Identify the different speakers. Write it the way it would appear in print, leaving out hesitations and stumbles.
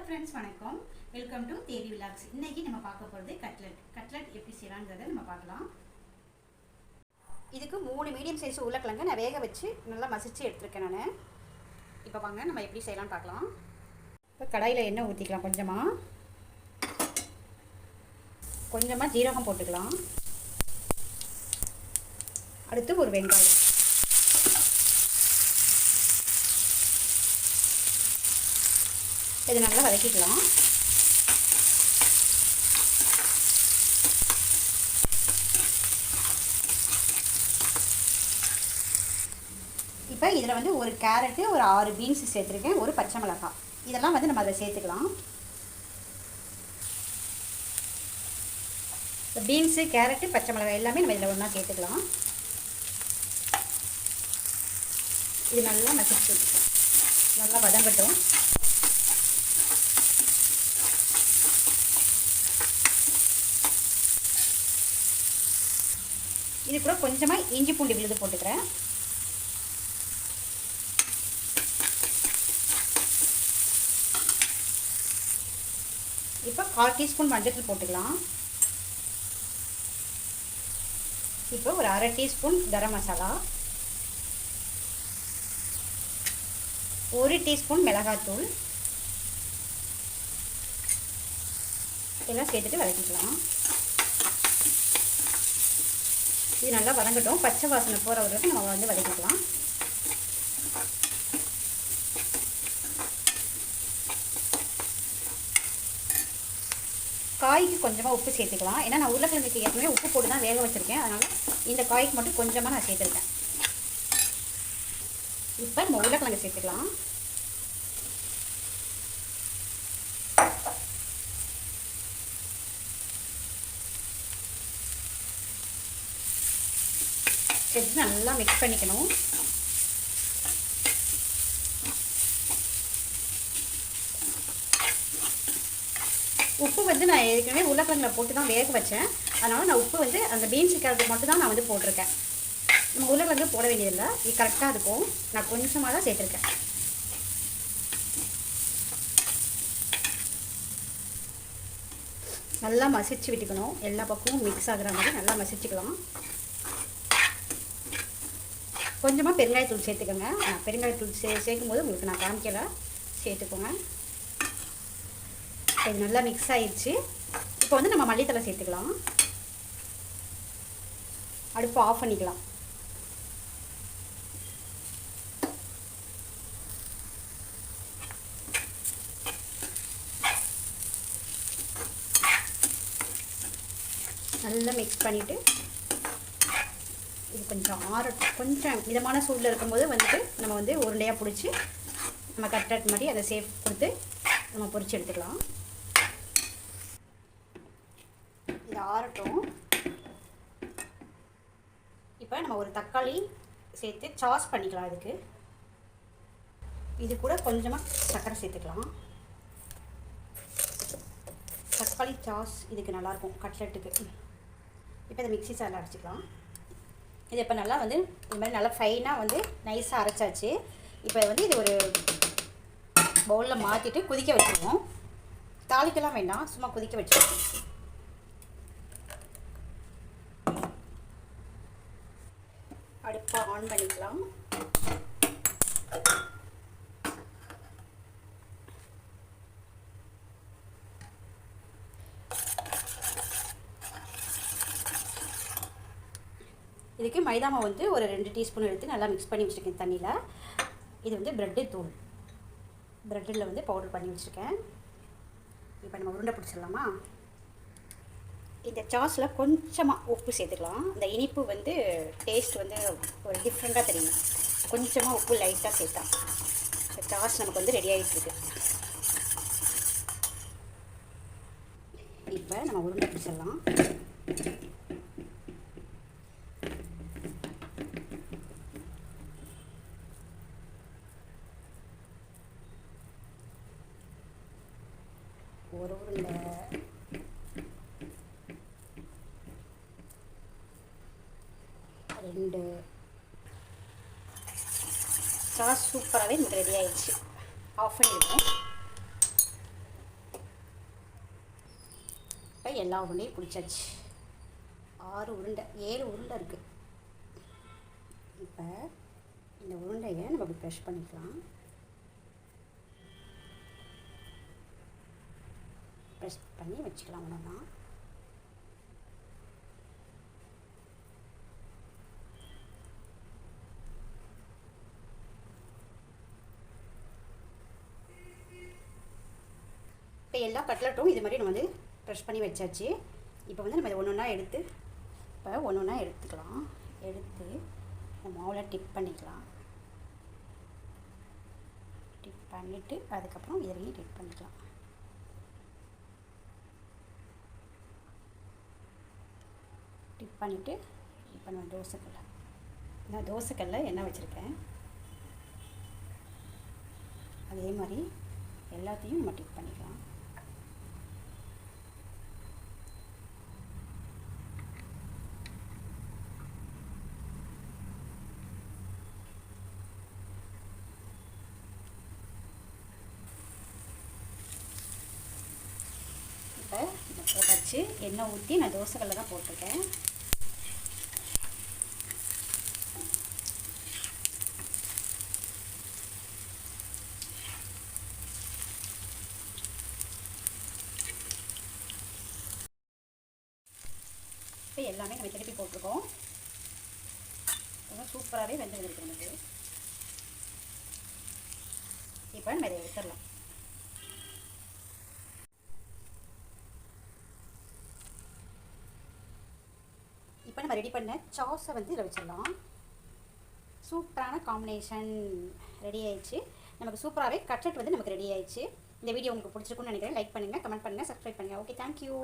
Speaker 1: Friends வணக்கம். Welcome to Devi vlogs. இன்னைக்கு நம்ம பார்க்க போகிறது கட்லெட் எப்படி செய்யலாங்கிறத நம்ம பார்க்கலாம். இதுக்கு 3 மீடியம் சைஸ் உருளைக்கிழங்கு நான் வேக வச்சு நல்லா மசிச்சு எடுத்துருக்கேன் நான். இப்போ வாங்க நம்ம எப்படி செய்யலாம்னு பார்க்கலாம். இப்போ கடாயில் எண்ணெய் ஊற்றிக்கலாம். கொஞ்சமாக ஜீரகம் போட்டுக்கலாம். அடுத்து ஒரு வெங்காயம், இது நல்லா வதக்கிக்கலாம். இப்போ இதில் வந்து ஒரு கேரட்டு, ஒரு 6 பீன்ஸ் சேர்த்துருக்கேன், ஒரு பச்சை மிளகாய், இதெல்லாம் வந்து நம்ம அதை சேர்த்துக்கலாம். பீன்ஸு, கேரட்டு, பச்சை மிளகாய் எல்லாமே நம்ம இதில் ஒன்றா சேர்த்துக்கலாம். இது நல்லா மசிச்சு நல்லா வதங்கட்டும். இது கூட கொஞ்சமாக இஞ்சி பூண்டு விழுது போட்டுக்கிறேன். இப்போ 1/4 டீஸ்பூன் மஞ்சள் போட்டுக்கலாம். இப்போ ஒரு 1/2 டீஸ்பூன் கரம் மசாலா, 1 டீஸ்பூன் மிளகாத்தூள் எல்லாம் சேர்த்துட்டு வதக்கிக்கலாம். இது நல்லா வதங்கட்டும். பச்சை வாசனை போகிற வரைக்கும் நம்ம வந்து வதக்கிக்கலாம். காய்க்கு கொஞ்சமாக உப்பு சேர்த்துக்கலாம். ஏன்னா நான் உருளைக்கிழங்குக்கு ஏற்கனவே உப்பு போட்டு தான் வேக வச்சுருக்கேன். அதனால் இந்த காய்க்கு மட்டும் கொஞ்சமாக நான் சேர்த்துருக்கேன். இப்போ நம்ம உருளைக்கிழங்கு சேர்த்துக்கலாம். சேர்த்து நல்லா மிக்ஸ் பண்ணிக்கணும். உப்பு வந்து நான் ஏற்கனவே உருளைக்கிழங்குல போட்டு தான் வேக வச்சேன். அதனால் நான் உப்பு வந்து அந்த பீன்ஸ் கேரட்டுக்கு மட்டும் தான் நான் வந்து போட்டிருக்கேன். நம்ம உருளைக்கிழங்கு போட வேண்டியதில்லை, இது கரெக்டாக இருக்கும். நான் கொஞ்சமாக தான் சேர்த்துருக்கேன். நல்லா மசிச்சு விட்டுக்கணும். எல்லா பக்கமும் மிக்ஸ் ஆகுற மாதிரி நல்லா மசிச்சுக்கலாம். கொஞ்சமாக பெருங்காயத்தூள் சேர்த்துக்கோங்க. பெருங்காயத்தூள் சேர்க்கும் போது உங்களுக்கு நான் காமிக்கலை, சேர்த்துக்கோங்க. இது நல்லா மிக்ஸ் ஆயிடுச்சு. இப்போ வந்து நம்ம மல்லித்தலை சேர்த்துக்கலாம். அடுப்பு ஆஃப் பண்ணிக்கலாம். நல்லா மிக்ஸ் பண்ணிவிட்டு இது கொஞ்சம் கொஞ்சம் மிதமான சூடில் இருக்கும்போது வந்துட்டு நம்ம வந்து உருண்டையாக பிடிச்சி நம்ம கட்லெட் மாதிரி அதை சேஃப் கொடுத்து நம்ம பொரிச்சு எடுத்துக்கலாம். இது ஆறட்டும். இப்போ நம்ம ஒரு தக்காளி சேர்த்து சாஸ் பண்ணிக்கலாம். அதுக்கு இது கூட கொஞ்சமாக சர்க்கரை சேர்த்துக்கலாம். தக்காளி சாஸ் இதுக்கு நல்லாயிருக்கும் கட்லெட்டுக்கு. இப்போ இதை மிக்ஸி ஜாரில் அரைச்சிக்கலாம். இது இப்போ நல்லா வந்து இந்த மாதிரி நல்லா ஃபைனாக வந்து நைஸாக அரைச்சாச்சு. இப்போ வந்து இது ஒரு பவுலில் மாற்றிட்டு கொதிக்க வச்சுருவோம். தாளிக்கெல்லாம் வேண்டாம், சும்மா கொதிக்க வச்சுருவோம். அடுப்பை ஆன் பண்ணிக்கலாம். இதுக்கு மைதா மாவு வந்து ஒரு 2 டீஸ்பூன் எடுத்து நல்லா மிக்ஸ் பண்ணி வச்சுருக்கேன் தண்ணியில். இது வந்து ப்ரெட்டு தூள், ப்ரெட்டில் வந்து பவுடர் பண்ணி வச்சுருக்கேன். இப்போ நம்ம உருண்டை பிடிச்சிடலாமா? இந்த சாஸில் கொஞ்சமாக உப்பு சேர்த்துக்கலாம். இந்த இனிப்பு வந்து டேஸ்ட் வந்து ஒரு டிஃப்ரெண்ட்டாக தெரியும். கொஞ்சமாக உப்பு லைட்டாக சேர்த்தா இந்த சாஸ் நமக்கு வந்து ரெடி ஆகிட்டுருக்கு. இப்போ நம்ம உருண்டை பிடிச்சிடலாம். ஒரு உருண்டை, 2 சாஸ் சூப்பராகவே நமக்கு ரெடி ஆகிடுச்சு. ஆஃப் பண்ணிடுவோம். எல்லா உருண்டையும் பிடிச்சாச்சு. 6 உருண்டை 7 உருண்டை இருக்குது. இப்போ இந்த உருண்டையை நம்ம இப்படி ப்ரெஷ் பண்ணிக்கலாம். ப்ரெஸ் பண்ணி வச்சுக்கலாம். ஒன்றுனா இப்போ எல்லா கட்லட்டும் இது மாதிரி நம்ம வந்து ப்ரெஷ் பண்ணி வச்சாச்சு. இப்போ வந்து நம்ம இதை ஒன்று ஒன்றா எடுத்து எடுத்துக்கலாம். எடுத்து இந்த மாவில் டிப் பண்ணிக்கலாம். டிப் பண்ணிவிட்டு அதுக்கப்புறம் இதிலையும் டிப் பண்ணிக்கலாம். டிப் பண்ணிவிட்டு இப்போ நான் தோசைக்கல்ல எண்ணெய் வச்சுருக்கேன். அதே மாதிரி எல்லாத்தையும் நம்ம டிப் பண்ணிக்கலாம். இப்போ இதை போட்டாச்சு. எண்ணெய் ஊற்றி நான் தோசைக்கல்ல தான் போட்டிருக்கேன். இப்போ எல்லாமே நம்ம திருப்பி போட்டிருக்கோம். சூப்பராகவே வெந்து இருக்கு நமக்கு. இப்போ நம்ம இதை எடுத்துடலாம். இப்போ நம்ம ரெடி பண்ண சாஸை வந்து இதில் வச்சிடலாம். சூப்பரான காம்பினேஷன் ரெடி ஆயிடுச்சு. நமக்கு சூப்பராகவே கட்லெட் வந்து நமக்கு ரெடி ஆயிடுச்சு. இந்த வீடியோ உங்களுக்கு பிடிச்சிருக்குன்னு நினைக்கிறேன். லைக் பண்ணுங்கள், கமெண்ட் பண்ணுங்கள், சப்ஸ்கிரைப் பண்ணுங்கள். Okay, thank you.